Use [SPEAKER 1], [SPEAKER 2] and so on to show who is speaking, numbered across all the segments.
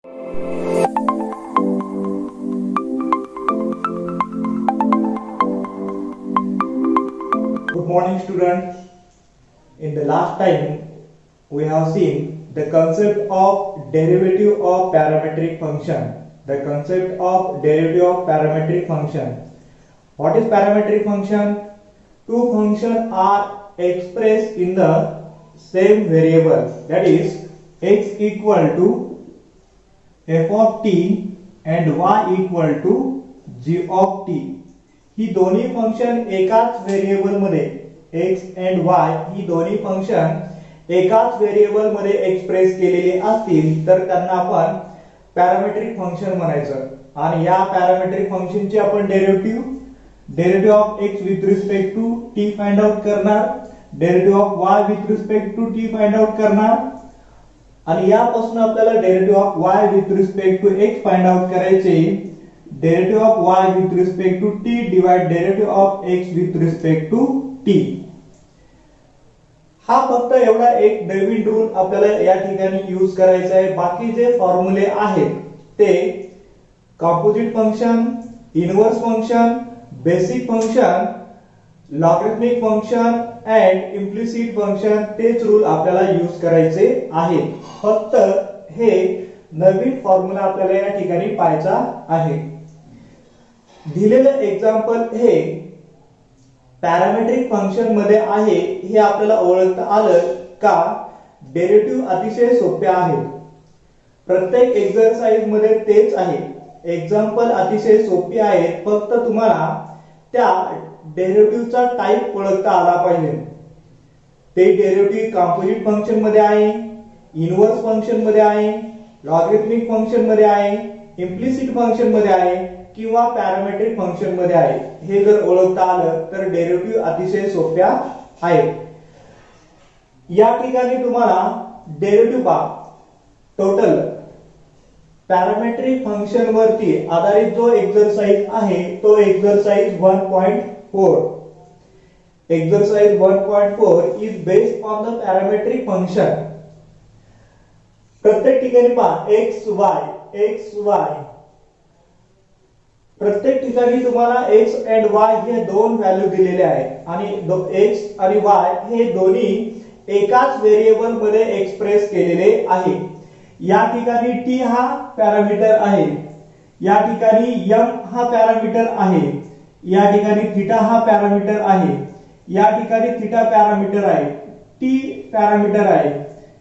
[SPEAKER 1] Good morning, students. In the last time, we have seen the concept of derivative of parametric function. The concept of derivative of parametric function. What is parametric function? Two functions are expressed in the same variable, that is x equal to f of t and y equal to g of t. ही दोन्ही function एकाच variable मध्ये x and y ही दोन्ही function एकाच variable मध्ये express केलेली असतील तर त्यांना आपण पॅरामेट्रिक फंक्शन म्हणायचं. आणि या पॅरामेट्रिक फंक्शनची आपण derivative of x with respect to t find out करणार, derivative of y with respect to t find out करणार आणि यापासून आपल्याला derivative of y with respect to x find out करायचे. Derivative of y with respect to t divide derivative of x with respect to t. हा फक्त एवढा एक नवीन rule आपल्याला या ठिकाणी यूज करायचा आहे. बाकी जे फॉर्म्युले आहेत ते composite function, inverse function, basic function, logarithmic function end implicit function तेच रूल आपल्याला यूज करायचे आहेत. फक्त हे नवीन फॉर्म्युला आपल्याला या ठिकाणी पाहायचा आहे. दिलेलं एक्झाम्पल हे पॅरामेट्रिक फंक्शन मध्ये आहे हे आपल्याला ओळखता आलं का? डेरिव्हेटिव्ह अतिशय सोपे आहेत. प्रत्येक एक्सरसाइज मध्ये तेच आहे. एक्झाम्पल अतिशय सोपी आहेत. फक्त तुम्हाला त्या डेरिव्हेटिव्हचा टाइप ओळखता आला पाहिजे. ते डेरिव्हेटिव्ह कंपोजिट फंक्शन मध्ये आहे, इनवर्स फंक्शन मध्ये आहे, लॉगरिथमिक फंक्शन मध्ये आहे, इम्प्लिसिट फंक्शन मध्ये आहे किंवा पॅरामेट्रिक फंक्शन मध्ये आहे. हे जर ओळखता आलं तर डेरिव्हेटिव्ह अतिशय सोप्या आहेत. या ठिकाणी तुम्हाला डेरिव्हेटिव्ह टोटल पॅरामेट्रिक फंक्शन वरती आधारित जो एक्सरसाइज आहे तो exercise 1.4. Exercise 1.4 is based on the parametric function. प्रत्येक ठिकाणी पहा x y प्रत्येक ठिकाणी तुम्हाला x and y हे दोन व्हॅल्यू दिलेले आहेत आणि x आणि y हे दोन्ही एकाच व्हेरिएबल मध्ये एक्सप्रेस केलेले आहे. या ठिकाणी t हा पॅरामीटर आहे, या ठिकाणी m हा पॅरामीटर आहे, या ठिकाणी थीटा हा पॅरामीटर आहे, या ठिकाणी थीटा पॅरामीटर आहे, t पॅरामीटर आहे,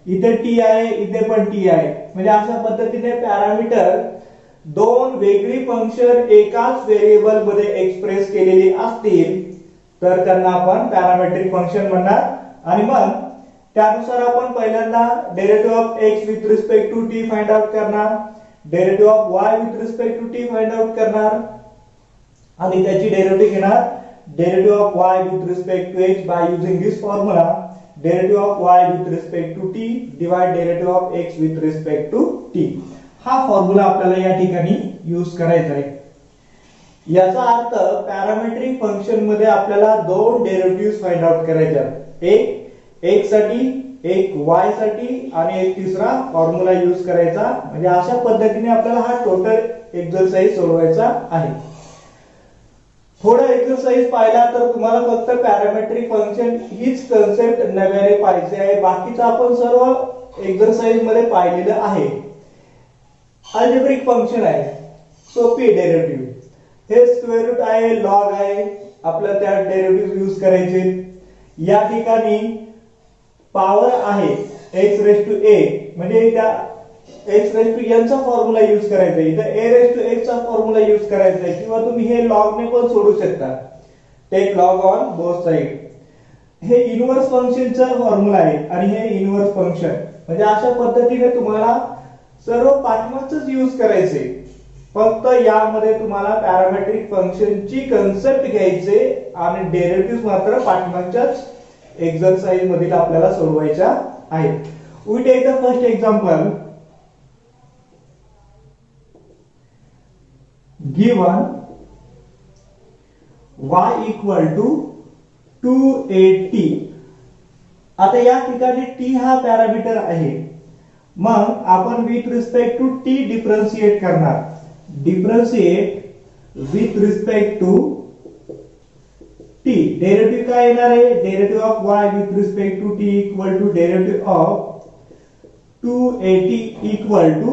[SPEAKER 1] इथे t आहे, इथे पण t आहे. म्हणजे अशा पद्धतीने पॅरामीटर दोन वेगळी फंक्शन एकाच व्हेरिएबल मध्ये एक्सप्रेस केलेली असतील तर त्यांना आपण पॅरामेट्रिक फंक्शन म्हणणार. आणि मग त्यानुसार आपण पहिल्यांदा derivative of x with respect to t find out करणार, derivative of y with respect to t find out करणार आणि त्याची डेरिव्हेटिव्ह घेणार. Derivative of y with respect to x by using this formula, derivative of y with respect to t divide derivative of x with respect to t. हा formula आपल्याला या ठिकाणी use करायचा आहे. याचा अर्थ पॅरामेट्रिक फंक्शन मध्ये आपल्याला दोन डेरिव्हेटिव्हज फाइंड आउट करायचे आहेत. एक x साठी, एक y साठी आणि एक तिसरा फॉर्म्युला यूज करायचा. म्हणजे अशा पद्धतीने आपल्याला हा टोटल एक्सरसाइज सोडवायचा आहे. थोडा एक्सरसाइज पाहिला तर तुम्हाला फक्त पॅरामेट्रिक फंक्शन हीच कन्सेप्ट नव्याने पाहिजे आहे. बाकीचं आपण सर्व एक्सरसाइज मध्ये पाहिलेलं आहे. अल्जेब्रिक फंक्शन आहे, सोपी डेरिव्हेटिव्ह, हे स्क्वेअर रूट आहे, लॉग आहे, आपल्याला त्या डेरिव्हेटिव्ह यूज करायचे. या ठिकाणी पॉवर आहे x रेज टू a म्हणजे त्या x रेज टू n चा फॉर्म्युला यूज करायचा आहे, इथे a रेज टू x चा फॉर्म्युला यूज करायचा आहे किंवा तुम्ही हे लॉग ने पण सोडू शकता. Take log on both side. हे इनवर्स फंक्शनचा फॉर्म्युला आहे आणि हे इनवर्स फंक्शन. म्हणजे अशा पद्धतीने तुम्हाला सर्व पाठमागच यूज करायचे. फक्त यामध्ये तुम्हाला पॅरामेट्रिक फंक्शनची कन्सेप्ट घ्यायचे आणि डेरिव्हेटिव्ह मात्र पाठमागच्याच एक्सरसाइज मधील आपल्याला सोडवायच्या आहेत. We take the first example. Given y equal to 280. आता या ठिकाणी t हा पॅरामीटर आहे मग आपण with respect to t differentiate करणार. Differentiate with respect to t. Derivative काय येणार आहे? Derivative of y with respect to t equal to derivative of 2at equal to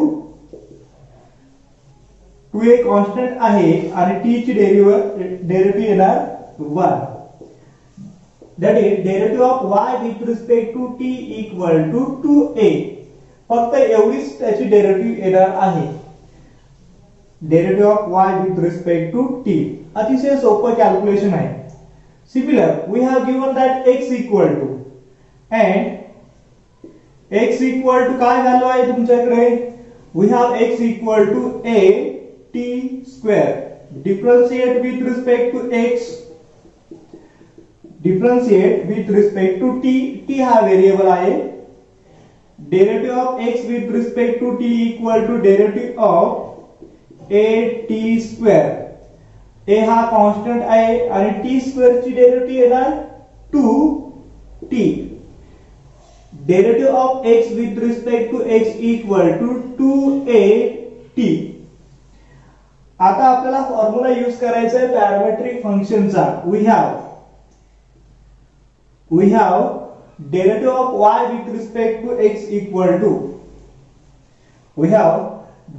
[SPEAKER 1] 2a constant आहे आणि t ची डेरिव्हेटिव्ह येणार 1. That is derivative of y with respect to t equal to 2a. फक्त एवढीच त्याची डेरिव्हेटिव्ह येणार आहे. Derivative of y with respect to t. अतिशय सोपं कॅल्क्युलेशन आहे. Similar, we have given that x equal to and x equal to काय value आहे तुमच्याकडे? We have x equal to a t square. Differentiate with respect to x. Differentiate with respect to t. t हा variable आहे. Derivative of x with respect to t equal to derivative of a t square. a हा constant आहे आणि t square ची derivative येणार 2t. Derivative of x with respect to x equal to 2at. आता आपल्याला formula use करायचा आहे parametric फंक्शनचा. We have derivative of y with respect to x equal to. We have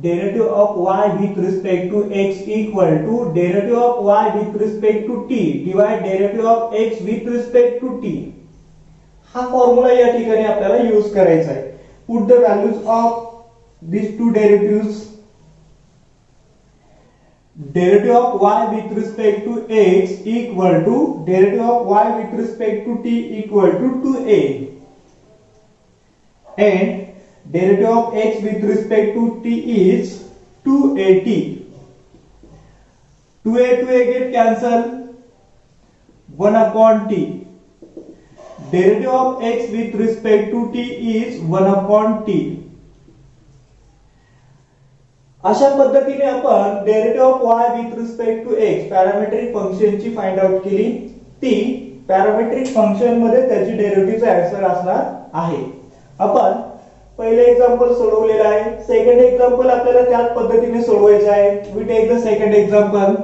[SPEAKER 1] derivative of y with respect to x equal to derivative of y with respect to t divide derivative of x with respect to t. हा formula या ठिकाणी आपल्याला use करायचा आहे. Put the values of these two derivatives. Derivative of y with respect to x equal to derivative of y with respect to t equal to 2a and derivative of x with respect to t is 2at. 2a get cancel, 1 upon t. Derivative of x with respect to t is 1 upon t. अशा पद्धतीने आपण derivative of y with respect to x parametric फंक्शनची find out केली. ती parametric function मध्ये त्याची डेरिव्हेटिव्हचा answer असणार आहे. आपण पहिले एक्झाम्पल सोडवलेला आहे. सेकंड एक्झाम्पल आपल्याला त्याच पद्धतीने सोडवायचे आहे. We take the second example.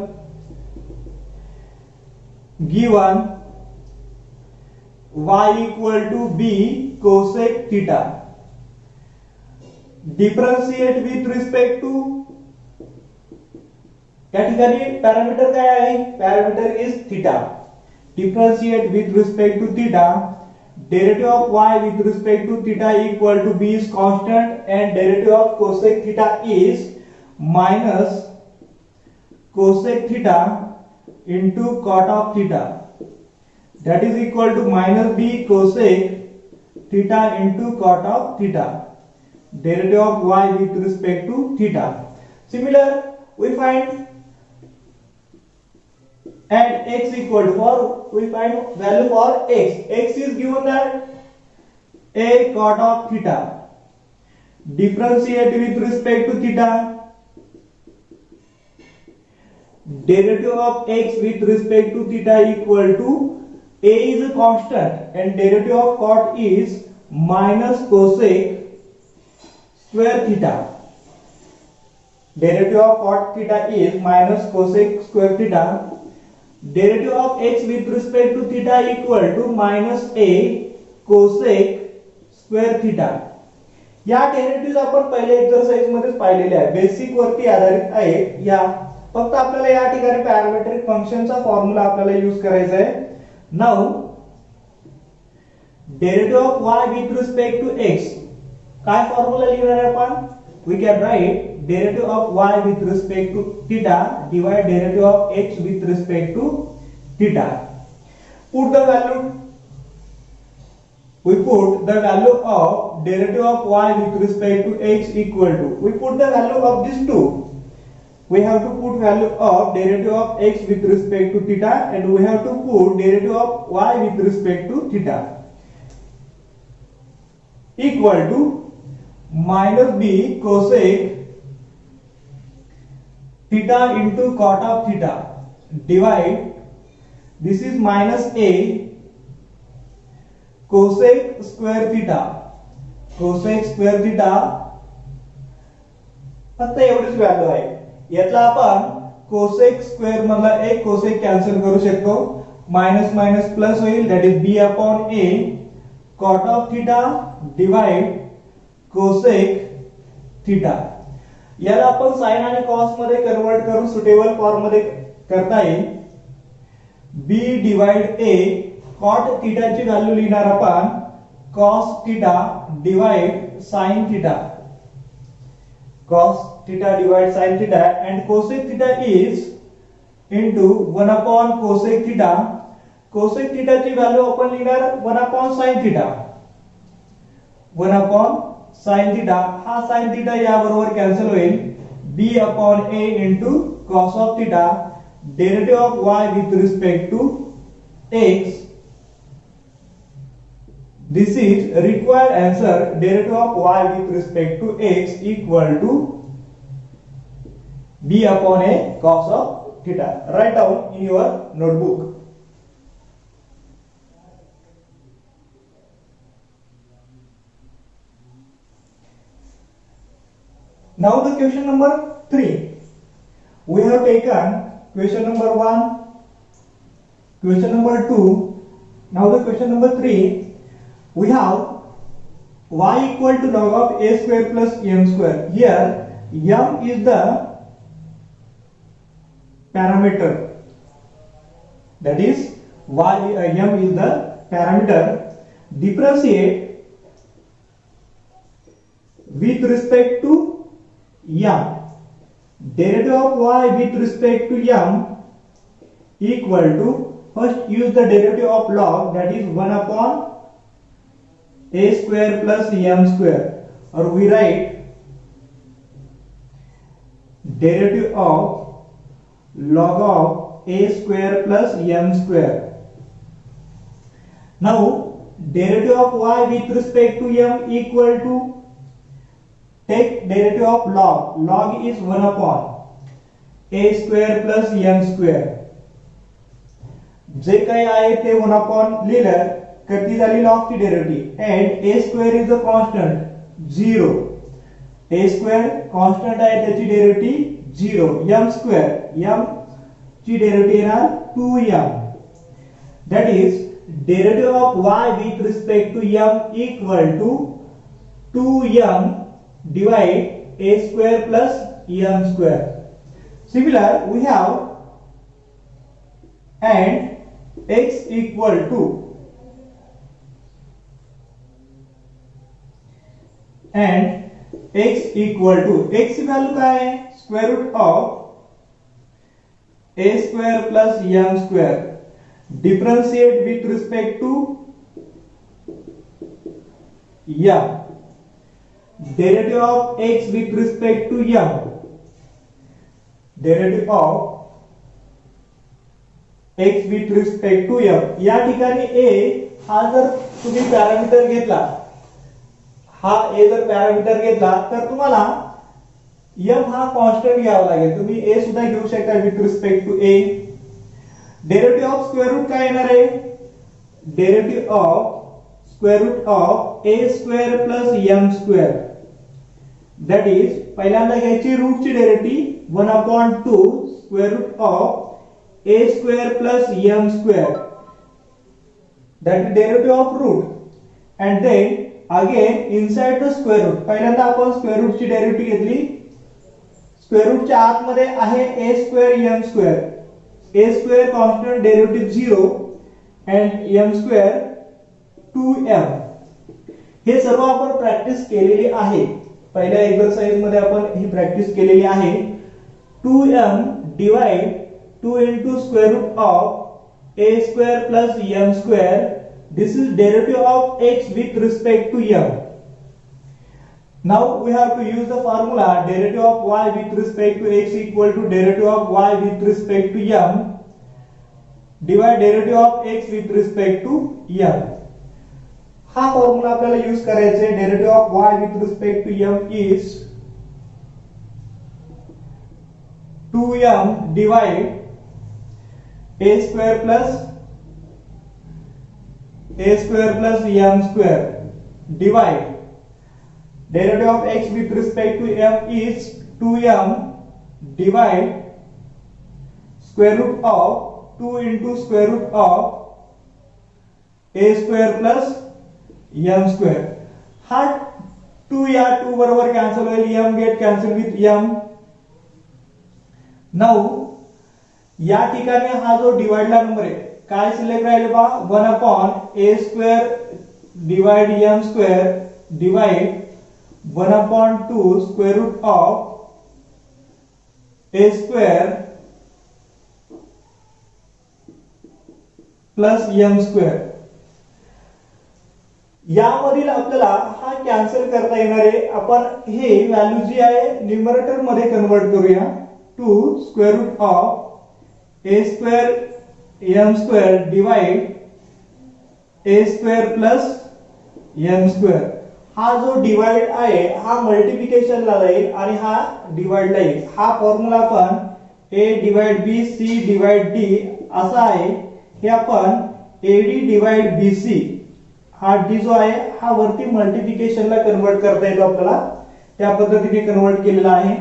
[SPEAKER 1] Given y equal to b cosec theta. Differentiate with respect to. या ठिकाणी पॅरामीटर काय आहे? Parameter is theta. Differentiate with respect to theta. Derivative of y with respect to theta equal to b is constant and derivative of cosec theta is minus cosec theta into cot of theta. That is equal to minus b cosec theta into cot of theta. Derivative of y with respect to theta. Similar, we find and x equal to, for we find value for x. X is given that a cot of theta. Differentiate with respect to theta. Derivative of x with respect to theta equal to a is a constant and derivative of cot is minus cosec square theta. Derivative of cot theta is minus cosec square theta. Derivative of x with respect to theta equal to minus a cosec square theta. या derivatives आपण पहिले exercise मध्येच पाहिलेले आहे. Basic वरती आधारित आहे. या फक्त आपल्याला या ठिकाणी पॅरामेट्रिक फंक्शनचा फॉर्म्युला आपल्याला यूज करायचा आहे. Now derivative of y with respect to x. काय फॉर्म्युला लिहिणार आहे आपण? We can write derivative of y with respect to theta divide derivative of x with respect to theta. Put the value. We put the value of derivative of y with respect to x equal to. We put the value of these two. We have to put value of derivative of x with respect to theta and we have to put derivative of y with respect to theta equal to minus b cosec theta into cot of theta divide this is minus a cosec square theta cosec square theta फक्त एवढीच value आहे. यातला आपण cosec square मधला एक cosec cancel करू शकतो. Minus minus plus होईल, that is B upon A cot of theta divide cosec theta. याला आपण साइन आणि कॉस मध्ये कन्वर्ट करून सुटेबल फॉर्म मध्ये करता येईल. b divide a cot theta ची व्हॅल्यू लिहिणार आपण cos theta divide sin theta. cos theta divide sin theta and cosec theta is into 1 upon cosec theta. cosec theta ची व्हॅल्यू आपण लिहिणार 1 upon sin theta. 1 upon sin theta. हा sin theta या बरोबर cancel होईल. b upon a into cos of theta derivative of y with respect to x. This is required answer. Derivative of y with respect to x equal to b upon a cos of theta. Write down in your notebook. Now the question number 3. We have taken question number 1, question number 2. Now the question number 3. We have y equal to log of a square plus m square. Here m is the parameter, that is m is the parameter. Differentiate with respect to m. Derivative of y with respect to m equal to, first use the derivative of log, that is 1 upon a square plus m square, or we write derivative of log of a square plus m square. Now derivative of y with respect to m equal to, take derivative of log. Log is 1 upon a square plus m square. जे काही आहे ते 1 upon लिहिलं किती झाली log ची derivative. And a square is a constant 0. a square constant आहे, त्याची डेरिव्हेटिव्ह 0. m स्क्वेअर, m ची डेरिव्हेटिव्ह येणार 2m. That is derivative of y with respect to m equal to 2m divide a square plus m square. Similar we have and x equal to x वैल्यू काय आहे, square root of a square plus m square. Differentiate with respect to m. Derivative of x with respect to m. Derivative of x with respect to m. या ठिकाणी a हा जर तुम्ही parameter घेतला, हा a जर पॅरामीटर घेतला तर तुम्हाला m हा कॉन्स्टंट घ्यावा लागेल. तुम्ही a सुद्धा घेऊ शकता with respect to a. Derivative of square root काय येणार आहे, derivative of square root of a square plus m square. That is पहिल्यांदा घ्यायची रूट ची derivative 1 upon 2 square root of a square plus m square. That is derivative of root. And then again inside the square root. पहिल्यांदा आपण square root ची derivative घेतली. Square root च्या आत मध्ये आहे a square m square. a square constant derivative 0 and m square 2m. हे सर्व आपण प्रॅक्टिस केलेली आहे. पहिल्या एक्सरसाइज मध्ये आपण ही प्रॅक्टिस केलेली आहे. 2m divide 2 into square root of a square plus m square. This is derivative of x with respect to m. Now we have to use the formula derivative of y with respect to x equal to derivative of y with respect to m divide derivative of x with respect to m. हा formula आपल्याला use करायचा आहे. Derivative of y with respect to m is 2m divide a square plus m square divide derivative of x with respect to f is 2m divide square root of 2 into square root of a square plus m square. हा 2 या 2 बरोबर cancel होईल, m get cancel with m. Now या ठिकाणी हा जो डिवाइडला number आहे काय शिल्लक राहिले बा 1 upon a square divide m square divide 1 upon 2 square root of a square plus m square. यामधील आपल्याला हा कॅन्सल करता येणार आहे. आपण हे व्हॅल्यू जी आहे न्यूमरेटर मध्ये कन्वर्ट करूया. 2 square root of a square m square divide a square plus m square. हा जो डिवाइड आहे हा मल्टिप्लिकेशनला जाईल आणि हा डिवाइडला येईल. हा फॉर्म्युला आपण a divide b c divide d असा आहे. हे आपण ad डिवाइड bc हा d जो आहे हा वरती मल्टिप्लिकेशनला कन्वर्ट करता येतो आपल्याला. त्या पद्धतीने कन्वर्ट केलेला आहे.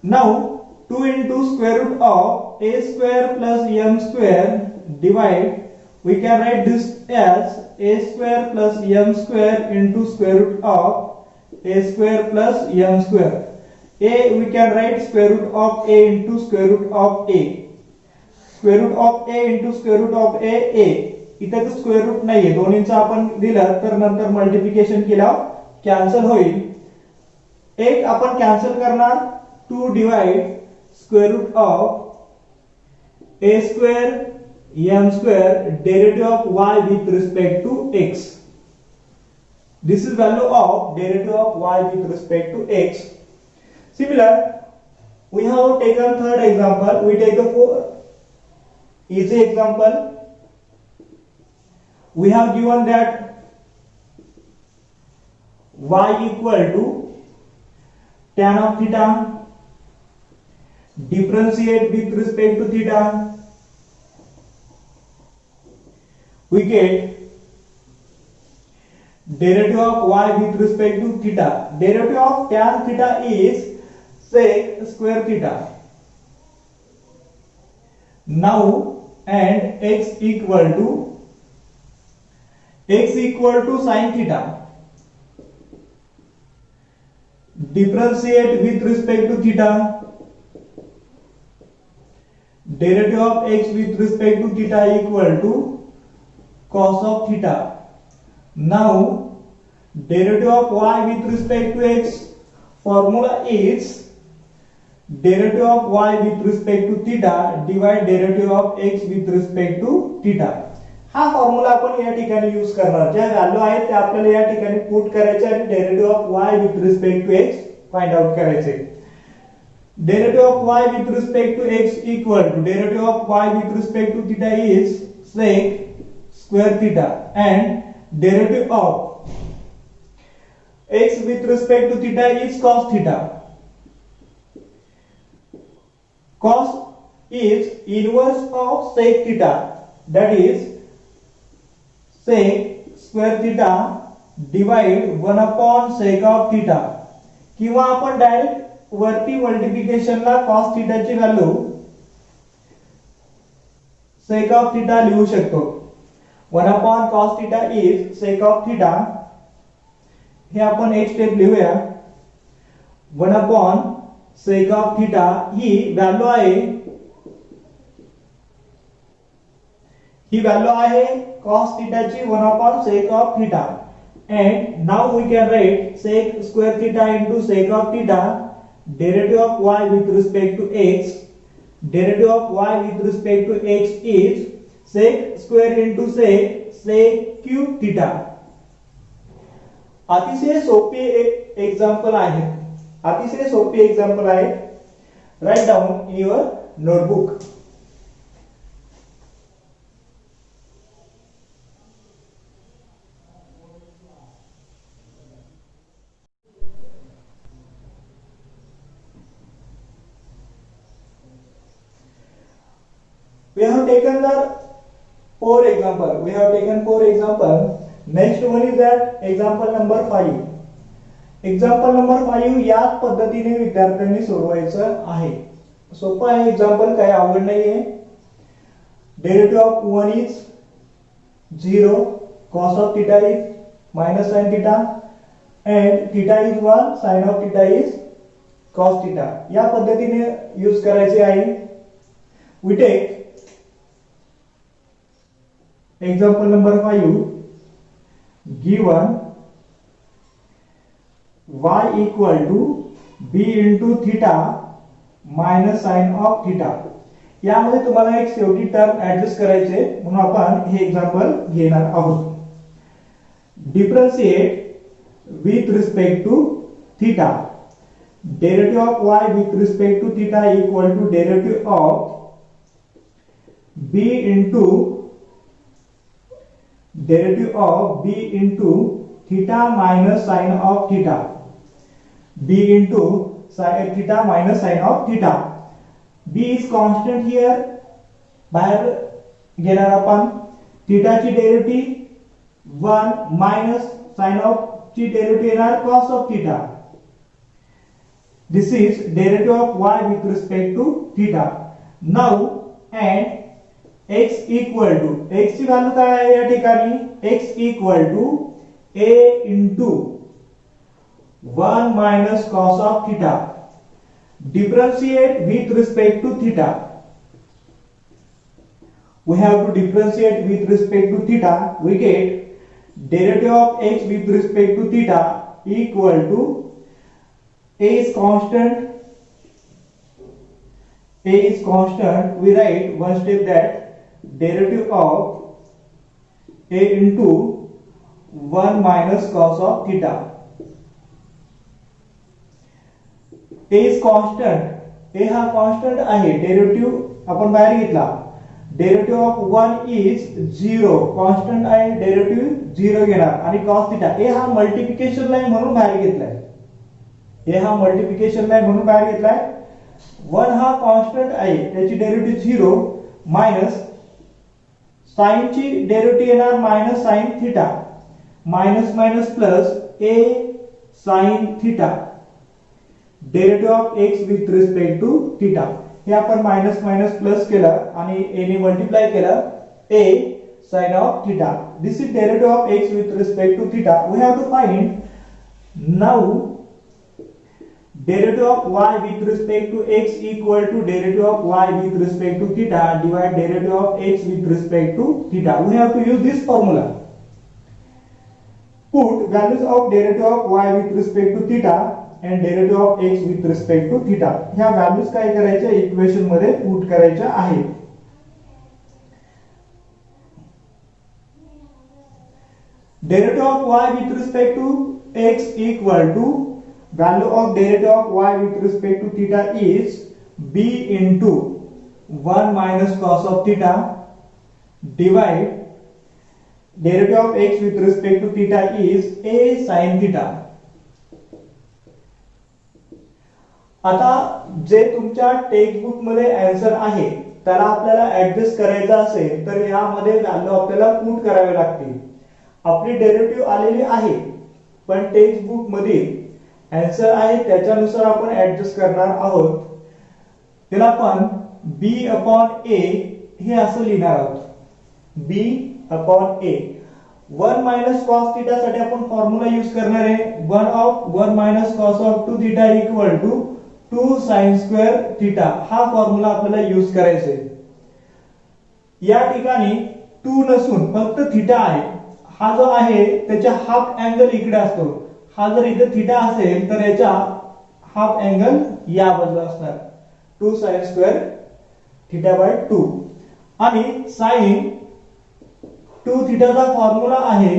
[SPEAKER 1] Now 2 into square root of a square plus m square divide, we can write this as a square plus m square into square root of a square plus m square. A we can write square root of a into square root of a. Square root of a into square root of a. इथे तर square route नाहीये, दोन्हींचा आपण दिलं तर नंतर multiplication केल्यावर cancel होईल. एक आपण कॅन्सल करणार 2 divide square root of a square m square derivative of y with respect to x. This is value of derivative of y with respect to x. Similar, we have taken third example. We take the easy example. We have given that y equal to tan of theta. Differentiate with respect to theta. We get derivative of y with respect to theta. Derivative of tan theta is sec square theta. Now and x equal to sin theta. Differentiate with respect to theta. Derivative of x with respect to theta equal to cos of theta. Now derivative of y with respect to x formula is derivative of y with respect to theta divide derivative of x with respect to theta. हा formula आपण या ठिकाणी use करणार. ज्या value आहेत त्या आपल्याला या ठिकाणी पुट करायचे आणि derivative of y with respect to x find out करायचे. Derivative of y with respect to x equal to derivative of y with respect to theta is sec square theta and derivative of x with respect to theta is cos theta. Cos is inverse of sec theta, that is sec square theta divide 1 upon sec of theta. किंवा आपण direct वरती मल्टिप्लिकेशनला cos theta ची value sec of theta लिहू शकतो. 1 upon cos theta is sec of theta. हे आपण एक step लिहूया. 1 upon sec of theta he value आहे. ही व्हॅल्यू आहे cos theta ची 1 upon sec of theta. And now we can write sec square theta into sec of theta. Derivative of y with respect to x. Derivative of y with respect to x is sec square into sec cube theta. अतिशय सोपे example आहे. अतिशय सोपे example आहे. Right down in your notebook. We have taken the 4 example. We have taken 4 example. Next one is that example number 5. Example number 5 याच पद्धतीने विद्यार्थ्यांनी सोडवायचं आहे. सोपं आहे एक्झाम्पल, काही अवघड नाहीये. Derivative of 1 is 0, cos of theta is minus sin theta and theta is 1, sin of theta is cos theta. या पद्धतीने यूज करायचे आहे. We take example number 5. Given y equal to b into theta minus sin of theta. यामध्ये तुम्हाला एक शेवटी term adjust करायचे, म्हणून आपण हे एक्झाम्पल घेणार आहोत. Differentiate with respect to theta. Derivative of y with respect to theta equal to derivative of b into theta minus sin of theta. b into sin theta minus sin of theta. b is constant here. बाहेर घेणार आपण. Theta ची derivative 1 minus sin of ची derivative येणार cos of theta. This is derivative of y with respect to theta. Now and x equal to, x ची value काय आहे या ठिकाणी? x equal to a into 1 minus cos of theta. Differentiate with respect to theta. We have to differentiate with respect to theta. We get derivative of x with respect to theta equal to a is constant. A is constant. We write one step that derivative of a into 1 minus cos of theta. a is constant. a हा constant आहे. Derivative आपण बाहेर घेतला. Derivative of 1 is 0. Constant आहे, derivative 0 घेणार आणि cos theta. a हा multiplication line म्हणून बाहेर घेतलाय. a हा मल्टिप्लिकेशन लाईन म्हणून बाहेर घेतलाय. 1 हा कॉन्स्टंट आहे, त्याची डेरिव्हेटिव्ह 0 मायनस sin ची डेरिव्हेटिव्ह येणार minus sin theta. Minus minus plus a sin theta. Derivative of x with respect to theta. हे आपण मायनस मायनस प्लस केलं आणि a ने मल्टिप्लाय केलं a sin of theta. This is derivative of x with respect to theta. We have to find now derivative of y with respect to x equal to derivative of y with respect to theta divide derivative of x with respect to theta. We have to use this formula. Put values of derivative of y with respect to theta and derivative of x with respect to theta. ह्या values काय करायच्या equation मध्ये put करायच्या आहेत. Derivative of y with respect to x equal to value of derivative of y with respect to theta is b into 1 minus cos of theta divide derivative of x with respect to theta is a sin theta. आता जे तुमच्या text book मध्ये answer आहे त्याला आपल्याला adjust करायचा असेल तर यामध्ये व्हॅल्यू आपल्याला पुट करावे लागतील. आपली डेरिव्हेटिव्ह आलेली आहे पण टेक्स्ट बुक मध्ये आन्सर आहे त्याच्यानुसार आपण ऍडजस्ट करणार आहोत. त्याला आपण b upon a हे असं लिहिणार आहोत. b upon a. 1 minus cos theta साठी आपण फॉर्म्युला यूज करणार आहे. 1 minus cos of 2 theta equal to 2 sin square theta. हा फॉर्म्युला आपल्याला यूज करायचा आहे. या ठिकाणी 2 नसून फक्त थीटा आहे. हा जो आहे त्याचा हाफ अँगल इकडे असतो. हा जर इथे थीटा असेल तर याचा हाफ अँगल या बाजूला असणार. 2 sin square theta by 2 आणि sin 2 थीटाचा फॉर्म्युला आहे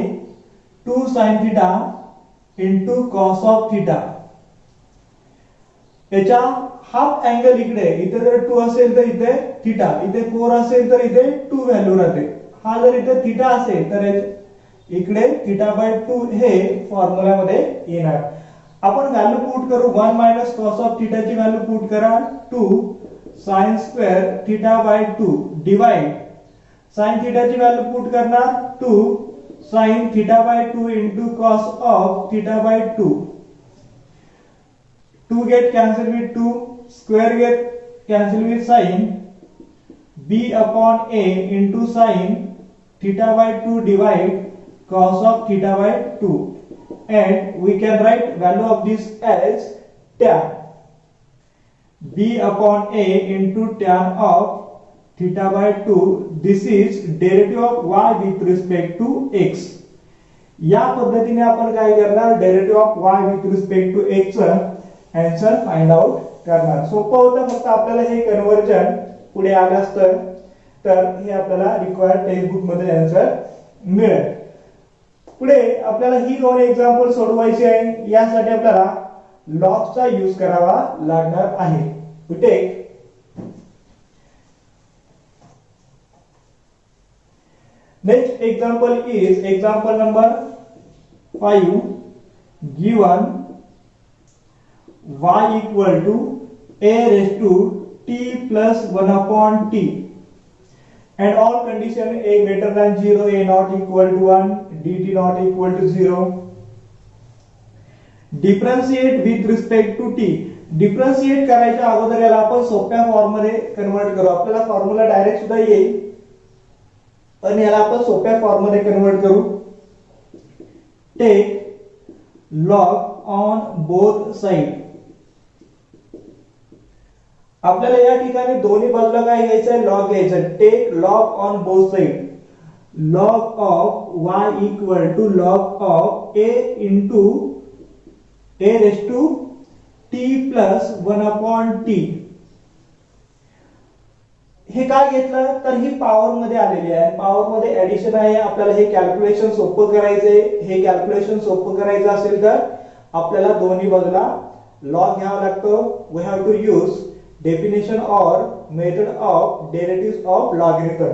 [SPEAKER 1] 2 sin theta into cos of theta. याचा हाफ अँगल इकडे, इथे जर 2 असेल तर इथे थीटा, इथे 4 असेल तर इथे 2 व्हॅल्यू राहते. हा जर इथे थीटा असेल तर इकडे थीटा बाय 2 हे फॉर्म्युल्यामध्ये येणार. आपण व्हॅल्यू पुट करू. 1 मायनस cos ऑफ थीटा ची व्हॅल्यू पुट करा 2 sin square theta by 2 divide sin theta ची व्हॅल्यू पुट करणार 2 sin theta by 2 into cos of theta by 2. 2 get cancelled with 2, square get cancelled with sin. B upon A into sin theta by 2 divide cos of theta by 2, and we can write value of this as tan. B upon A into tan of theta by 2. This is derivative of y with respect to x. या पद्धतीने आपण काय करणार, derivative of y with respect to x चा answer find out करणार. सोपं होतं, फक्त आपल्याला हे कन्वर्जन पुढे आलं असतं तर हे आपल्याला रिक्वायर्ड टेक्स्ट बुक मध्ये आन्सर मिळेल. पुढे आपल्याला ही दोन एक्झाम्पल सोडवायची आहे. यासाठी आपल्याला लॉगचा यूज करावा लागणार आहे. We take next example is example number 5. Given y equal to a raised to t plus 1 upon t and all condition a greater than 0, a not equal to 1, dt not equal to 0. Differentiate with respect to t. Differentiate करायच्या अगोदर याला आपण सोप्या form मध्ये convert करू. आपल्याला formula direct सुद्धा येईल, पण याला आपण सोप्या फॉर्म मध्ये कन्वर्ट करू. Take log on both side. आपल्याला या ठिकाणी दोन्ही बाजूला काय घ्यायचं आहे, लॉग घ्यायचा आहे. Take log on both side. Log of y equal to log of a into a raise to t plus 1 upon t. हे काय घेतलं तर ही पॉवर मध्ये आलेली आहे. पॉवर मध्ये ऍडिशन आहे. आपल्याला हे कॅल्क्युलेशन सोपं करायचंय. हे कॅल्क्युलेशन सोपं करायचं असेल तर आपल्याला दोन्ही बाजूला लॉग घ्यावा लागतो. We have to use definition or method of derivative of logarithm.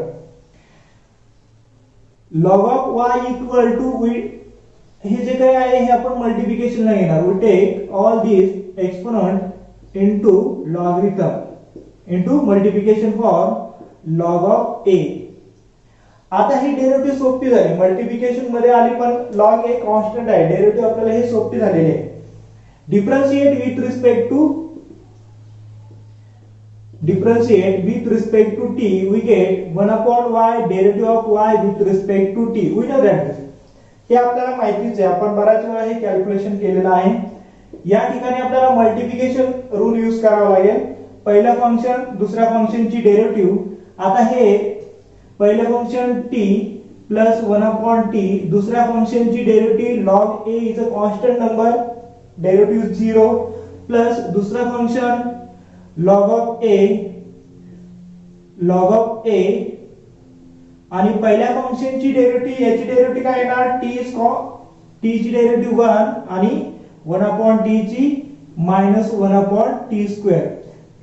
[SPEAKER 1] Log of y equal to हे जे काय आहे हे आपण मल्टिप्लिकेशन ला घेणार. We take all this exponent into logarithm into multiplication for log of a. आता ही डेरिव्हेटिव्ह सोपी झाली. मल्टिप्लिकेशन मध्ये आली पण log a कॉन्स्टंट आहे. डेरिव्हेटिव्ह आपल्याला हे सोपी झालेली आहे. Differentiate with respect to t we get 1 upon y derivative of y with respect to t. we know that. हे आपल्याला माहितीच आहे. आपण बराच वेळा हे कॅल्क्युलेशन केलेलं आहे. या ठिकाणी आपल्याला मल्टिप्लिकेशन रूल यूज करावा लागेल. पहिलं फंक्शन दुसऱ्या फंक्शनची डेरिव्हेटिव्ह. आता हे पहिलं function t plus 1 upon t, दुसऱ्या फंक्शनची derivative log a is a constant number, derivative 0, plus दुसरं फंक्शन log of a आणि पहिल्या फंक्शनची डेरिव्हेटिव्ह, याची डेरिव्हेटिव्ह काय येणार, t ची डेरिव्हेटिव्ह 1 आणि 1 अपॉन t ची मायनस 1 अपॉन t स्क्वेअर.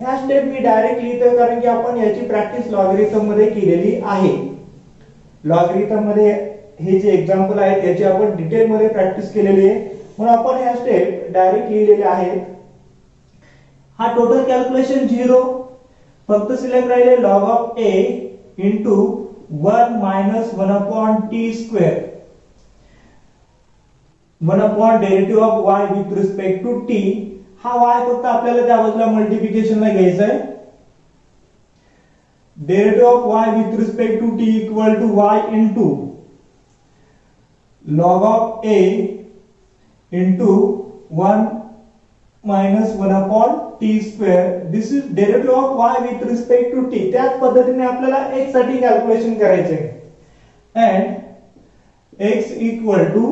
[SPEAKER 1] ह्या स्टेप मी डायरेक्ट लिहितो कारण की आपण याची प्रॅक्टिस लॉगरिथम मध्ये केलेली आहे. लॉगरिथम मध्ये हे जे एक्झाम्पल आहेत याची आपण डिटेल मध्ये प्रॅक्टिस केलेली आहे, म्हणून आपण ह्या स्टेप डायरेक्ट लिहिलेले आहेत. हा टोटल कॅल्क्युलेशन 0, फक्त सिलेक्ट राहिले log of a into 1 minus 1 upon t square, 1 upon derivative of y with respect to t. हा y फक्त आपल्याला त्या बाजूला मल्टिप्लिकेशनला घ्यायचा आहे. Derivative of y with respect to t equal to y into log of a into 1 minus 1 upon t square. This is derivative of y with respect to t. त्याच पद्धतीने आपल्याला x साठी कॅल्क्युलेशन करायचे आहे. And x equal to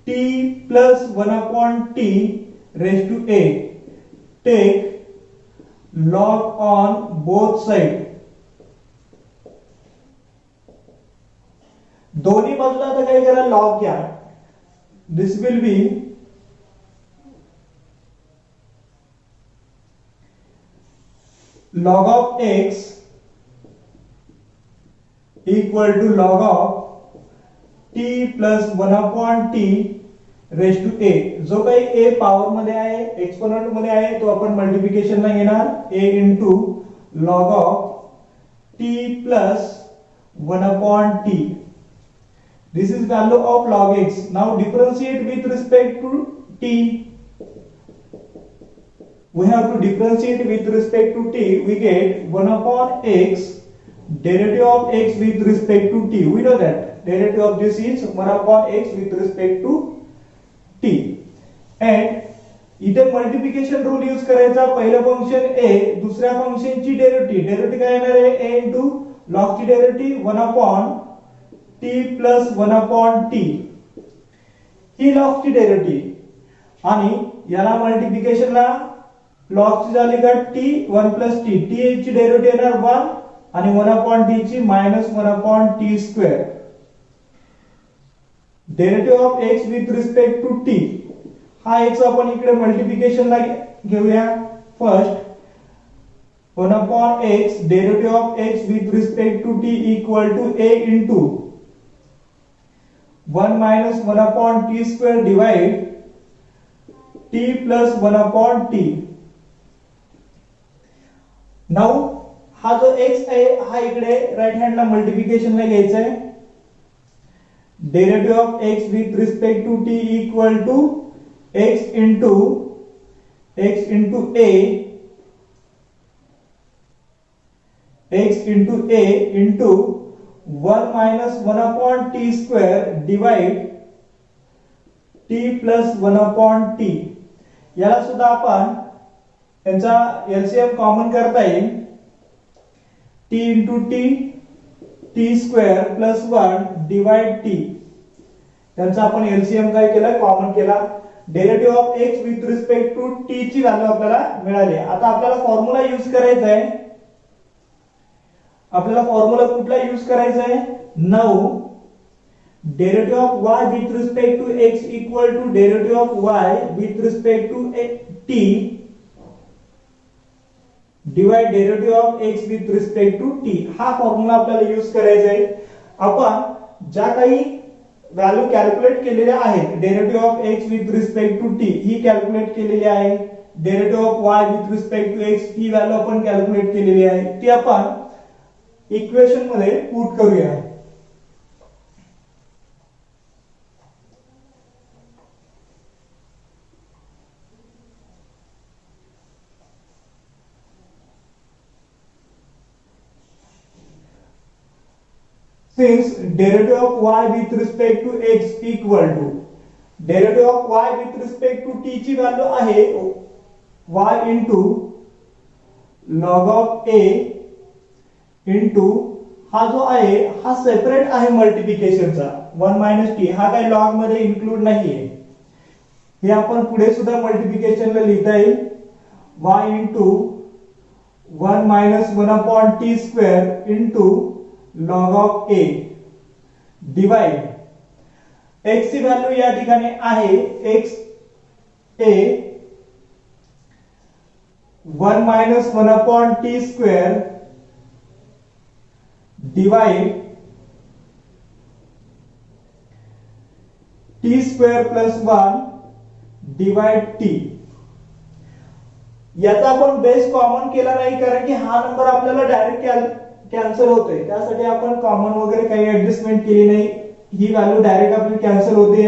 [SPEAKER 1] t plus 1 upon t raised to a. Take log on both side. दोन्ही बाजूला आता काय करा, log घ्या. This will be log of x equal to log of t plus 1 upon t raise to a. जो काही a power मध्ये आहे, एक्सपोनेंट मध्ये आहे, तो आपण मल्टिप्लिकेशन ला घेणार. a into log of t plus 1 upon t. This is value of log x. Now differentiate with respect to t. We have to differentiate with respect to t. We get 1 upon x, derivative of x with respect to t. We know that derivative of this is 1 upon x with respect to t. And इथे multiplication rule use करायचा. पहिलं function a, दुसऱ्या फंक्शनची derivative काय येणार आहे? a into log ची derivative 1 upon t plus 1 upon t. ही log ची डेरिव्हेटिव्ह आणि याला मल्टिप्लिकेशनला log ची झाली का t 1 plus t. t ची डेरिव्हेटिव्ह येणार 1 आणि 1 upon t ची -1 upon t square. Derivative of x with respect to t. हा x आपण इकडे मल्टिप्लिकेशनला घेऊया. First 1 upon x, derivative of x with respect to t equal to a into 1 minus 1 upon t square divide t plus 1 upon t. Now हा जो x आहे हा इकडे राइट हँडला मल्टिप्लिकेशनला घ्यायचा आहे. Derivative of x with respect to t equal to x into a into 1 minus 1 upon t square divide t plus 1 upon t. याला सुद्धा आपण यांचा एलसीएम कॉमन करता येईल. t into t square plus 1 divide t. त्यांचा आपण LCM काय केला? कॉमन केला. Derivative of x with respect to t ची व्हॅल्यू आपल्याला मिळाली. आता आपल्याला फॉर्म्युला यूज करायचा आहे. आपल्याला फॉर्म्युला कुठला यूज करायचा आहे? Now derivative of y with respect to x equal to derivative of y with respect to t divide derivative of x with respect to t. हा फॉर्म्युला आपल्याला यूज करायचा आहे. आपण ज्या काही व्हॅल्यू कॅल्क्युलेट केलेल्या आहेत, derivative of x with respect to t ही कॅल्क्युलेट केलेली आहे. Derivative of y with respect to x ही व्हॅल्यू आपण कॅल्क्युलेट केलेली आहे. ती आपण इक्वेशन मध्ये पुट करूया. Since derivative of y with respect to x equal to derivative of y with respect to t ची व्हॅल्यू आहे y into log of a into हा जो आहे हा सेपरेट आहे मल्टिप्लिकेशनचा 1 minus t. हा काही लॉग मध्ये इन्क्लूड नाहीये. हे आपण पुढे सुद्धा मल्टिप्लिकेशनला लिहिता येईल. y into 1 minus 1 upon t square into log of a divide x ची व्हॅल्यू या ठिकाणी आहे x a 1 minus 1 upon t square divide t square plus 1 divide t. याचा आपण बेस कॉमन केला नाही कारण की हा नंबर आपल्याला डायरेक्ट कॅन्सल होतोय. त्यासाठी आपण कॉमन वगैरे काही ऍडजस्टमेंट केली नाही. ही व्हॅल्यू डायरेक्ट आपली कॅन्सल होते.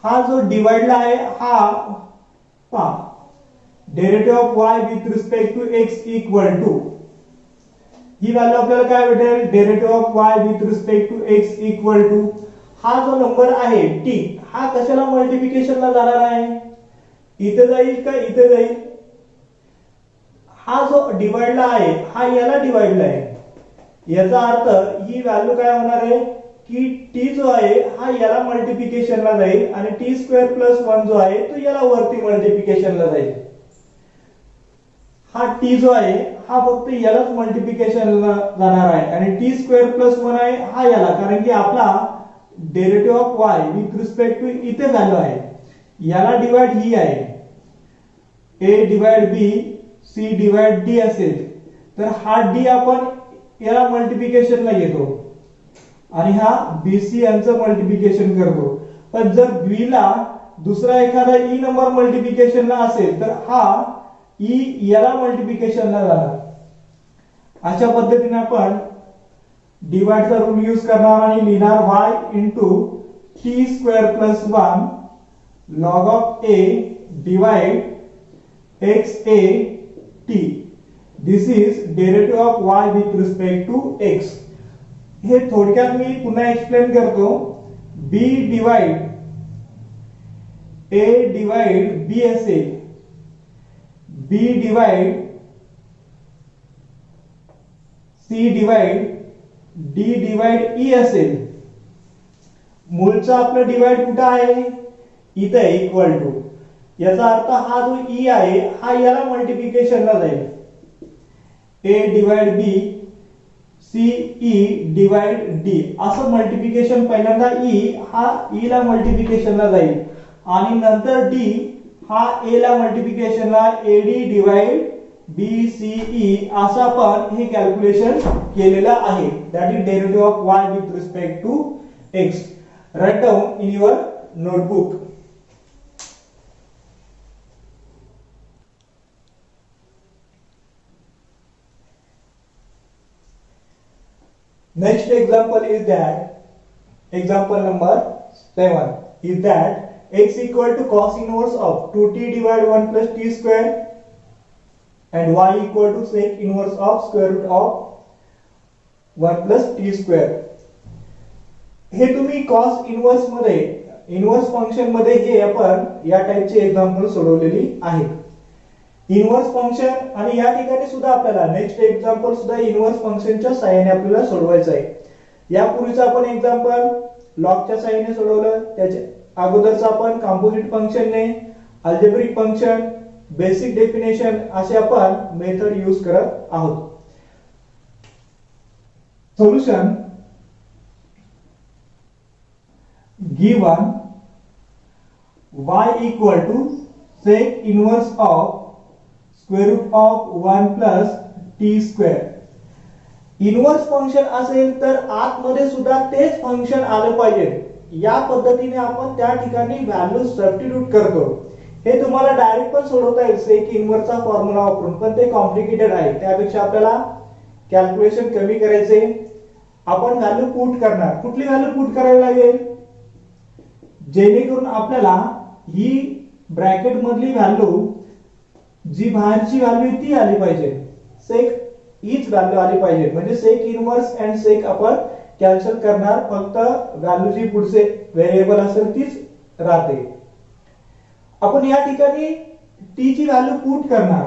[SPEAKER 1] हा जो डिवाइडला आहे हा derivative of y with respect to x equal to ही व्हॅल्यू आपल्याला काय भेटेल? Derivative of y with respect to x equal to हा जो नंबर आहे t हा कशाला मल्टिप्लिकेशनला जाणार आहे? इथे जाईल का इथे जाईल? हा जो डिवाइडला आहे हा याला डिवाइडला आहे. याचा अर्थ ही व्हॅल्यू काय होणार आहे की t जो आहे हा याला मल्टिप्लिकेशनला जाईल आणि t स्क्वेअर प्लस 1 जो आहे तो याला वरती मल्टिप्लिकेशनला जाईल. हा t जो आहे हा फक्त यालाच मल्टिप्लिकेशनला जाणार आहे आणि t स्क्वेअर प्लस 1 आहे हा याला, कारण की आपला derivative of y with respect to इथे व्हॅल्यू आहे. याला डिवाइड ही आहे a divide b c divide d असेल तर हा d आपण याला मल्टिप्लिकेशनला घेतो आणि हा bc यांचं मल्टिप्लिकेशन करतो. पण जर b ला दुसरा एखादा e नंबर मल्टिप्लिकेशनला असेल तर हा e याला मल्टिप्लिकेशनला जाणार. अशा पद्धतीने आपण डिवाइडचा रूल यूज करणार आणि लिहिणार y into t square plus 1 log of a divide x a t. This is derivative of y with respect to x. हे थोडक्यात मी पुन्हा एक्सप्लेन करतो. b divide a divide b असेल, b divide c divide d divide e असेल. मूळचा आपलं divide कुठं आहे? इथे इक्वल टू. याचा अर्थ हा जो e आहे हा याला मल्टिप्लिकेशनला जाईल. a divide b c e divide d असं मल्टिप्लिकेशन पहिल्यांदा e हा e ला मल्टिप्लिकेशनला जाईल आणि नंतर d हा a ला मल्टिप्लिकेशनला ad divide b c e असं आपण हे कॅल्क्युलेशन केलेलं आहे. That is derivative of y with respect to x. Write down in your notebook. Next example is that example number 7 is that x equal to cos inverse of 2t divided 1 plus t square and y equal to sec inverse of square root of 1 plus t square. हे तुम्ही cos inverse मध्ये inverse function मध्ये हे आपण या टाइपचे example सोडवलेली आहेत. Inverse function आणि या ठिकाणी सुद्धा आपल्याला नेक्स्ट एक्झाम्पल सुद्धा इनवर्स फंक्शनच्या सहाय्याने आपल्याला सोडवायचं आहे. यापूर्वीचं आपण एक्झाम्पल लॉगच्या सहाय्याने सोडवलं. त्याच्या अगोदरचं आपण कंपोजिट फंक्शनने, अल्जेब्रिक फंक्शन, बेसिक डेफिनेशन असे आपण मेथड यूज करत आहोत. Solution given y equal to sec inverse of square root of 1 plus t square. Inverse function असेल तर आतमध्ये सुद्धा तेच फंक्शन आलं पाहिजे. या पद्धतीने आपण त्या ठिकाणी व्हॅल्यू सबस्टिट्यूट करतो. हे तुम्हाला डायरेक्ट पण सोडवता येईल सेक इनवर्सचा फॉर्म्युला वापरून, पण ते कॉम्प्लिकेटेड आहे. त्यापेक्षा आपल्याला कॅल्क्युलेशन कमी करायचे. आपण व्हॅल्यू पुट करणार. कुठली व्हॅल्यू पुट करावी लागेल? जेणेकरून आपल्याला ही ब्रॅकेट मधली व्हॅल्यू जी बाहेरची व्हॅल्यू ती आली पाहिजे. सेक हीच व्हॅल्यू आली पाहिजे. म्हणजे सेक इनवर्स अँड सेक आपण कॅन्सल करणार. फक्त व्हॅल्यू जी पुढचे व्हेरिएबल असेल तीच राहते. आपण या ठिकाणी t ची व्हॅल्यू पुट करणार.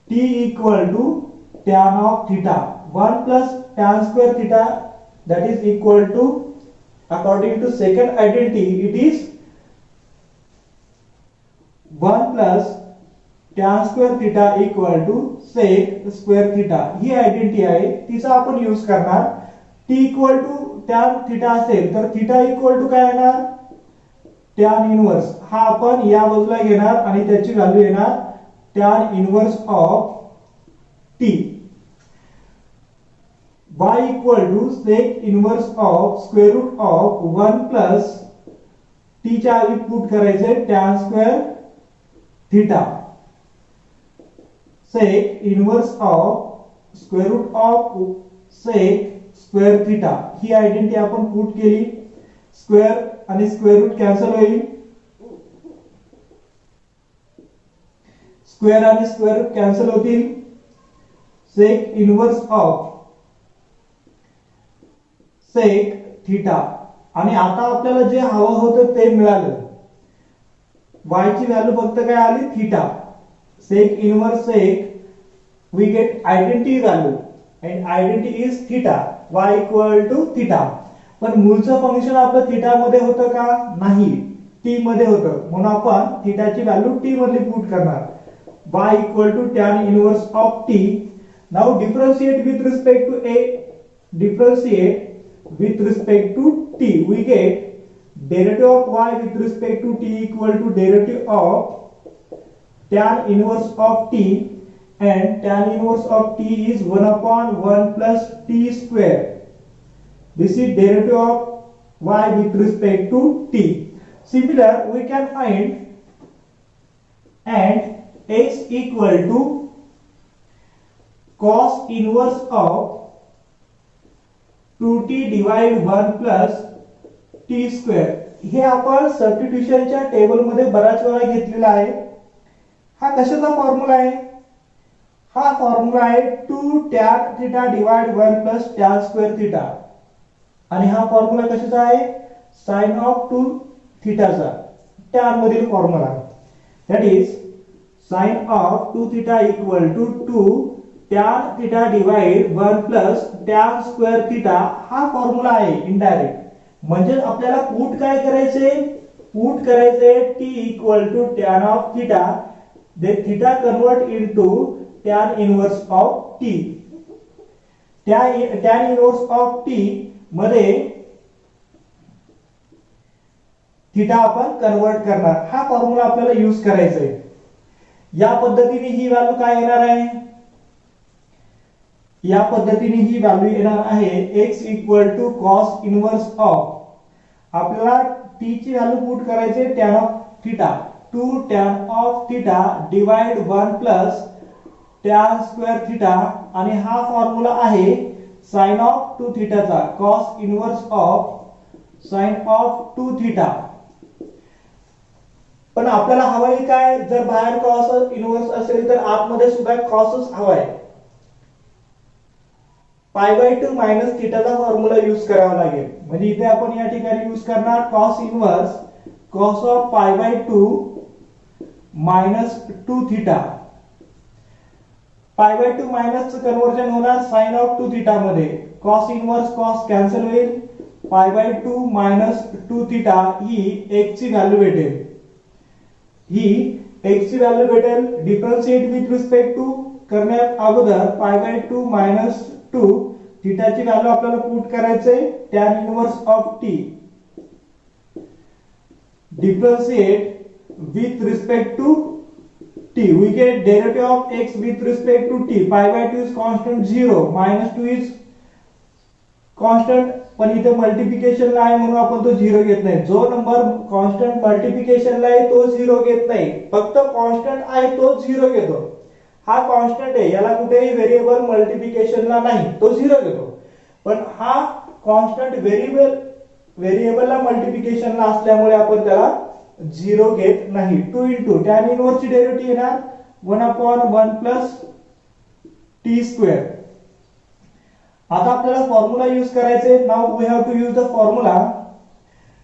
[SPEAKER 1] t equal to tan of theta 1 plus tan square theta, that is equal to, according to second identity, it is 1 plus tan square theta equal to sec square theta. ही identity आहे, तिचा आपण use करणार. t equal to tan theta असेल तर theta equal to काय येणार? tan inverse. हा आपण या बाजूला घेणार आणि त्याची व्हॅल्यू येणार tan inverse of t. y equal to sec inverse of square root of 1 plus t च्या आधी पुट करायचे tan square theta. sec inverse of square root of sec square theta ही आयडेंटिटी आपण पुट केली. Square आणि square root cancel होईल. Square आणि square root cancel होतील. sec inverse of sec theta. आणि आता आपल्याला जे हवं होतं ते मिळालं. y ची व्हॅल्यू फक्त काय आली? Theta. Sec inverse sec we get identity value and identity is theta. y equal to theta. पण मूळचं फंक्शन आपलं थीटा मध्ये होतं का? नाही, t मध्ये होतं. म्हणून आपण थीटाची व्हॅल्यू t मध्ये पुट करणार. y equal to tan inverse of t. Now differentiate with respect to a. Differentiate with respect to t, we get derivative of y with respect to t equal to derivative of tan inverse of t, and tan inverse of t is 1 upon 1 plus t square. This is derivative of y with respect to t. Similar we can find and x equal to cos inverse of 2t divide 1 plus t square. हे आपण सबस्टिट्यूशनच्या table मध्ये बराच वेळा घेतलेला आहे. हा कशाचा formula आहे? हा फॉर्म्युला आहे 2 tan theta divide 1 plus tan square theta. आणि हा फॉर्म्युला कशाचा आहे? sin ऑफ 2 थीटाचा. tan मधील formula. That is sin of 2 theta equal to 2 tan theta divide 1 plus tan square theta. हा फॉर्म्युला आहे इनडायरेक्ट. म्हणजे आपल्याला पुट काय करायचे? पुट करायचे t equal to tan of theta. दे theta convert into tan inverse of t. tan inverse of t मध्ये theta आपण कन्वर्ट करणार. हा फॉर्म्युला आपल्याला यूज करायचा आहे. या पद्धतीने ही व्हॅल्यू काय येणार आहे? या पद्धतीने ही व्हॅल्यू येणार आहे x equal to cos inverse of. आपल्याला t ची व्हॅल्यू पुट करायची tan of theta. 2 tan of theta divide 1 plus tan square theta. आणि हा फॉर्म्युला आहे sin ऑफ 2 थीटाचा. cos inverse of sin of 2 theta. पण आपल्याला हवंय काय? जर बाहेर cos इनवर्स असेल तर आतमध्ये सुद्धा cosच हवाय. पाय बाय 2 मायनस थीटाचा फॉर्म्युला यूज करावा लागेल. म्हणजे इथे आपण या ठिकाणी यूज करणार cos inverse cos of pi by 2 minus 2 theta. Pi by 2 minus चं कन्वर्जन होणार sin ऑफ 2 थीटा मध्ये. cos इनवर्स cos कॅन्सल होईल. पाय बाय 2 मायनस 2 थीटा ही x ची व्हॅल्यू भेटेल. ही x ची व्हॅल्यू भेटेल. डिफरन्शिएट विथ रिस्पेक्ट टू करण्यात अगोदर पाय बाय 2 मायनस 2 थीटाची व्हॅल्यू आपल्याला पुट करायचे tan inverse of t. Differentiate with respect to t. We get derivative of x with respect to t. Pi by 2 is constant 0. Minus 2 is constant. पण इथे multiplication ला आहे म्हणून आपण तो 0 घेत नाही. जो नंबर कॉन्स्टंट मल्टिप्लिकेशन ला आहे तो 0 घेत नाही. फक्त कॉन्स्टंट आहे तो 0 घेतो. हा कॉन्स्टंट आहे, याला कुठेही व्हेरिएबल मल्टिप्लिकेशन ला नाही, तो 0 घेतो. पण हा कॉन्स्टंट व्हेरिएबलला मल्टिप्लिकेशन ला असल्यामुळे आपण त्याला 0 घेत नाही. 2 इंटू tan इनवर्स ची डेरिव्हेटिव्ह येणार 1/1 प्लस टी स्क्वेअर. आता आपल्याला फॉर्म्युला यूज करायचे. Now we have to use the formula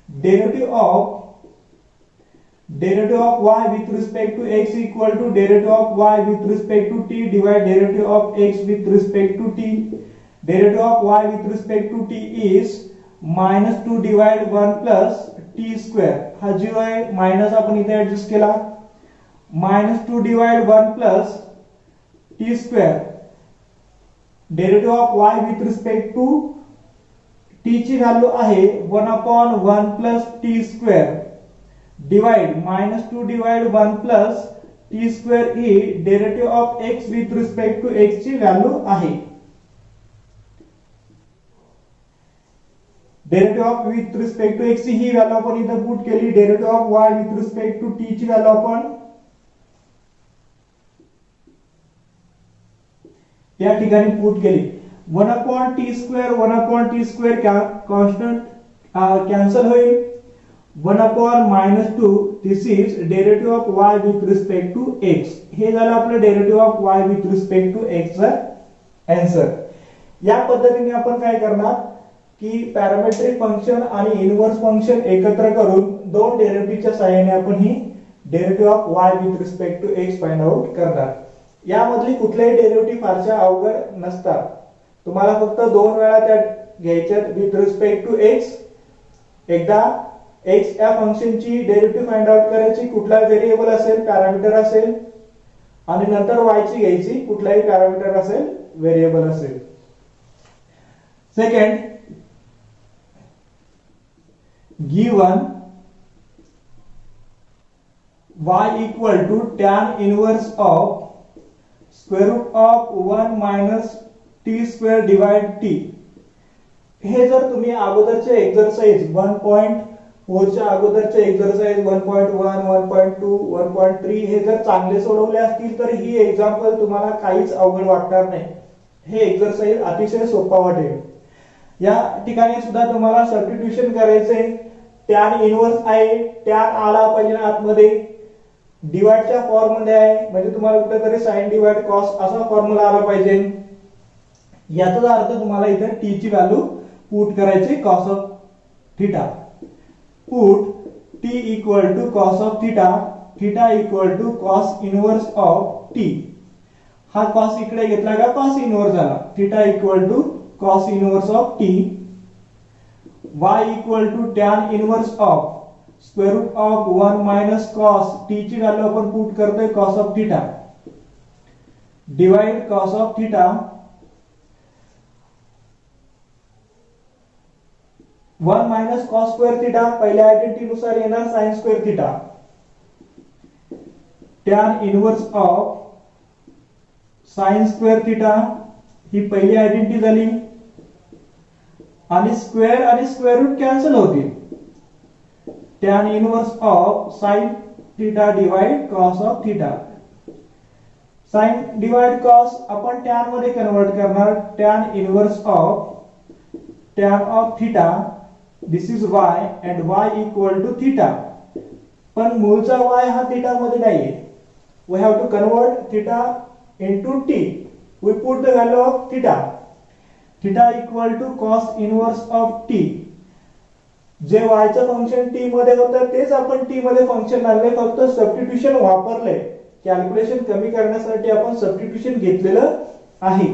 [SPEAKER 1] derivative of y with respect to x equal to derivative of y with respect to t divide derivative of x with respect to t. Derivative of y with respect to t is minus 2 divide 1 plus t square. हा 0 आहे, minus आपण इथे adjust केला. minus 2 divide 1 plus t square. Derivative of y with respect to t ची व्हॅल्यू आहे 1/1 plus t square divide minus 2 divide 1 plus t square ही derivative of x with respect to x ची व्हॅल्यू आहे. Derivative of with respect to x ची ही value आपण इथे पुट केली. Derivative of y with respect to t ची व्हॅल्यू आपण या ठिकाणी पुट केली. 1/t square 1/t square constant cancel होईल. 1/-2 this is derivative of y with respect to x. हे झालं आपलं derivative of y with respect to x चा आन्सर. या पद्धतीने आपण काय करणार की पॅरामेट्रिक फंक्शन आणि इनव्हर्स फंक्शन एकत्र करून दोन डेरिव्हेटिव्हच्या सहाय्याने आपण ही derivative of y with respect to x find out करणार. यामधली कुठलेही डेरिव्हेटिव्ह फारसे अवघड नसतात. तुम्हाला फक्त दोन वेळा त्या घ्यायच्यात विथ रिस्पेक्ट टू x. एकदा x या फंक्शनची डेरिव्हेटिव्ह फाइंड आउट करायची, कुठला व्हेरिएबल असेल पॅरामीटर असेल, आणि नंतर y ची घ्यायची, कुठलाही पॅरामीटर असेल व्हेरिएबल असेल. Second, given y equal to tan inverse of square root of 1 minus t square divide t. हे जर तुम्ही अगोदरचे एक्सरसाइज 1.4 च्या अगोदरचे एक्सरसाइज 1.1 1.2 1.3 हे जर चांगले सोडवले असतील तर ही एक्झाम्पल तुम्हाला काहीच अवघड वाटणार नाही. हे एक्सरसाइज अतिशय सोपा वाटेल. या ठिकाणी सुद्धा तुम्हाला सबस्टिट्यूशन करायचंय. टॅन इन्व्हर्स आहे, टॅन आला पाहिजे आतमध्ये, डिवाइडच्या फॉर्म मध्ये आहे म्हणजे तुम्हाला कुठेतरी sin डिवाइड cos असा फॉर्म्युला आला पाहिजे. याचा अर्थ तुम्हाला इथे t ची व्हॅल्यू पुट करायची cos of theta. Put t equal to cos of theta, theta equal to cos inverse of t. हा cos इकडे घेतला का cos इन्व्हर्स झाला. Theta equal to cos inverse of t. y equal to tan inverse of square root of 1 minus cos t ची value आपण put करतोय cos of theta divide cos of theta 1 minus cos square theta पहिल्या identity नुसार येणार sin square theta. tan inverse of sin square theta ही पहिली identity झाली आणि स्क्वेअर आणि स्क्वेअर रूट कॅन्सल होतील. tan inverse of sin theta divide cos of theta. sin divide cos आपण tan मध्ये कन्वर्ट करणार. tan inverse of tan of theta this is y and y equal to theta. पण मूळचा y हा theta मध्ये नाहीये. we have to convert theta into t. we put the value of theta. theta equal to cos inverse of t. जे y चं function t मध्ये होतं तेच आपण t मध्ये फंक्शन आणले, फक्त सबस्टिट्यूशन वापरले. कॅल्क्युलेशन कमी करण्यासाठी आपण सबस्टिट्यूशन घेतलेलं आहे.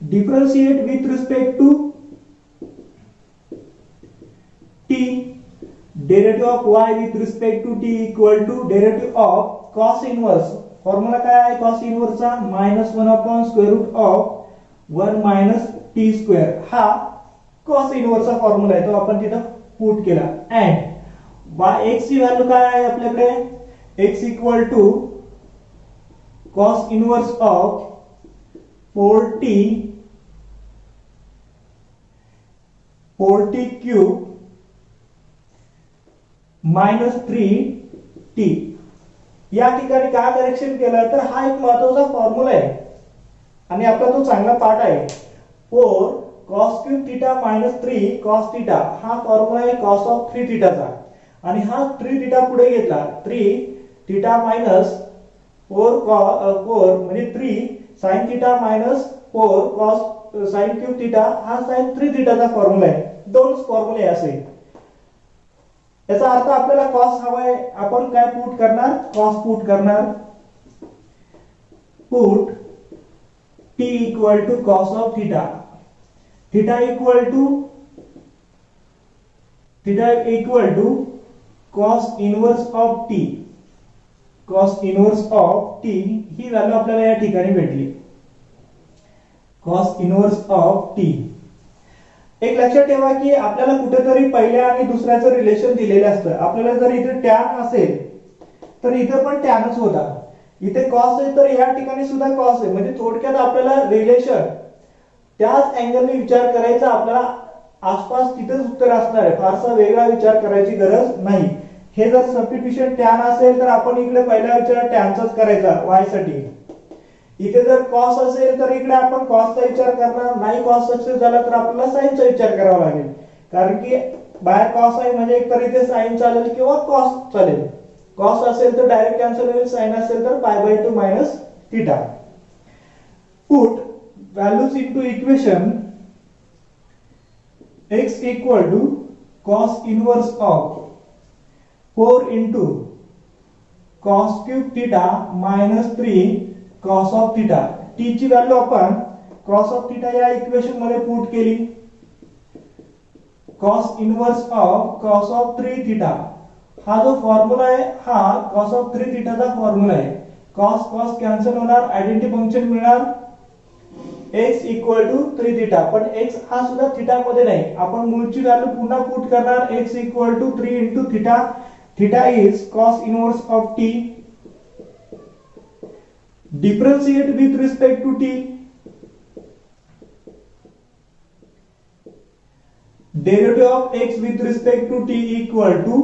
[SPEAKER 1] Differentiate with respect to t. Derivative of y with respect to t equal to derivative of cos inverse. Formula काय आहे cos इन्व्हर्स चा -1 upon square root of 1 minus t square. हा cos इन्व्हर्स चा formula आहे, तो आपण तिथं put केला. अँड x ची व्हॅल्यू काय आहे आपल्याकडे x equal to cos inverse of 4t cube minus 3t. या ठिकाणी काय करेक्शन केलं तर हा एक महत्त्वाचा फॉर्म्युला आहे आणि आपला तो चांगला पार्ट आहे. 4 cos cube theta minus 3 cos theta हा फॉर्म्युला आहे cos ऑफ 3 थीटाचा आणि हा 3 थीटा पुढे घेतला 3 थीटा मायनस 4 म्हणजे 3 sin theta minus 4 cos sin cube theta हा sin 3 थीटाचा फॉर्म्युला आहे. दोनच फॉर्म्युले असे. याचा अर्थ आपल्याला cos हवाय, आपण काय पुट करणार cos पुट करणार. Put t equal to cos of theta. Theta equal to cos inverse of t. cos inverse of t ही व्हॅल्यू आपल्याला या ठिकाणी भेटली. cos inverse of t. एक लक्षात ठेवा की आपल्याला कुठेतरी पहिल्या आणि दुसऱ्याचं रिलेशन दिलेलं असतं. आपल्याला जर इथे tan असेल तर इथे पण tanच होता. इथे cos आहे तर या ठिकाणी सुद्धा cos आहे. म्हणजे थोडक्यात आपल्याला रिलेशन त्याच अँगलने विचार करायचा. आपल्याला आसपास तिथेच उत्तर असणार आहे, फारसा वेगळा विचार करायची गरज नाही. हे जर सबस्टिट्यूशन tan असेल तर आपण इकडे पहिला विचार tanचाच करायचा y साठी. इथे जर cos असेल तर इकडे आपण cos चा विचार करणार नाही. cos सक्सेस झाला तर आपल्याला sin चा विचार करावा लागेल, कारण की बाहेर cos आहे म्हणजे एकतर इथे sin चालेल किंवा cos चालेल. cos असेल तर डायरेक्ट कॅन्सल होईल, sin असेल तर π/2 minus theta. Put values into equation. x equal to cos inverse of 4 into cos cube theta minus 3 cos of theta. t ची व्हॅल्यू आपण cos ऑफ थीटा या इक्वेशन मध्ये पुट केली. cos inverse of cos of 3 theta हा जो formula आहे हा cos of 3 थीटाचा फॉर्म्युला आहे. cos कॅन्सल होणार, आयडेंटिटी फंक्शन मिळणार x इक्वल टू 3 थीटा. पण x हा सुद्धा थीटा मध्ये नाही, आपण मूळची व्हॅल्यू पुन्हा पुट करणार. x equal to 3 into theta. Theta is cos inverse of t. Differentiate with respect to t. Derivative of x with respect to t equal to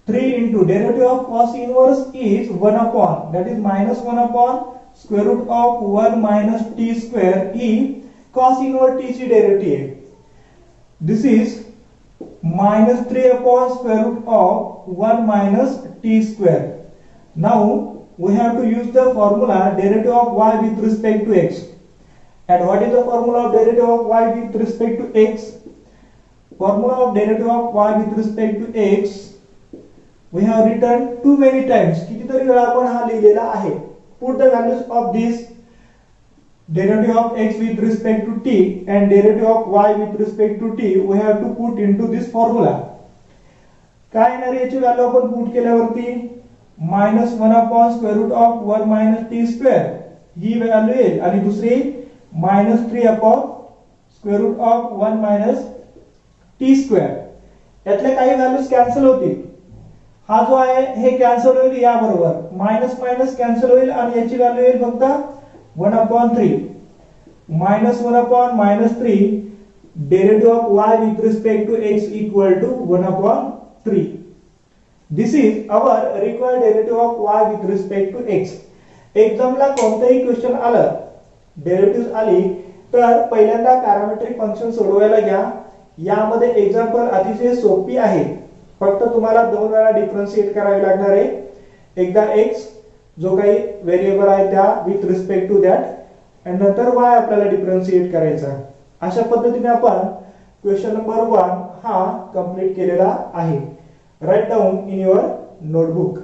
[SPEAKER 1] 3 into derivative of cos inverse is 1 upon, that is minus 1 upon square root of 1 minus t square he cos inverse t ची derivative आहे. This is minus 3 upon square root of 1 minus t square. Now we have to use the formula derivative of y with respect to x. And what is the formula of derivative of y with respect to x? Formula of derivative of y with respect to x we have written too many times. कितीतरी वेळा आपण हा लिहिलेला आहे. Put the values of this derivative of x with respect to t and derivative of y with respect to t we have to put into this formula. काय येणार याची value आपण पुट केल्यावरती -1 upon square root of 1 minus t square he value येईल आणि दुसरी -3 upon square root of 1 minus t square. यातले काही व्हॅल्यूज कॅन्सल होतील. हा जो आहे हे कॅन्सल होईल या बरोबर मायनस मायनस कॅन्सल होईल आणि याची व्हॅल्यू येईल फक्त 1/3 -1 upon -3 derivative of y with respect to x equal to 1/3. This is our required derivative of y with respect to x. एक्झामला कोणतेही क्वेश्चन आलं डेरिव्हेटिव्ह आली तर पहिल्यांदा पॅरामीट्रिक फंक्शन सोडवायला घ्या. यामध्ये एक्झाम्पल अतिशय सोपी आहे. फक्त तुम्हाला दोन वेळा डिफरन्शिएट करावे लागणार आहे. एकदा x जो काही व्हेरिएबल आहे त्या विथ रिस्पेक्ट टू दॅट आणि नंतर y आपल्याला डिफरन्शिएट करायचा. अशा पद्धतीने आपण क्वेश्चन नंबर 1 हा कंप्लीट केलेला आहे. Right down in your notebook.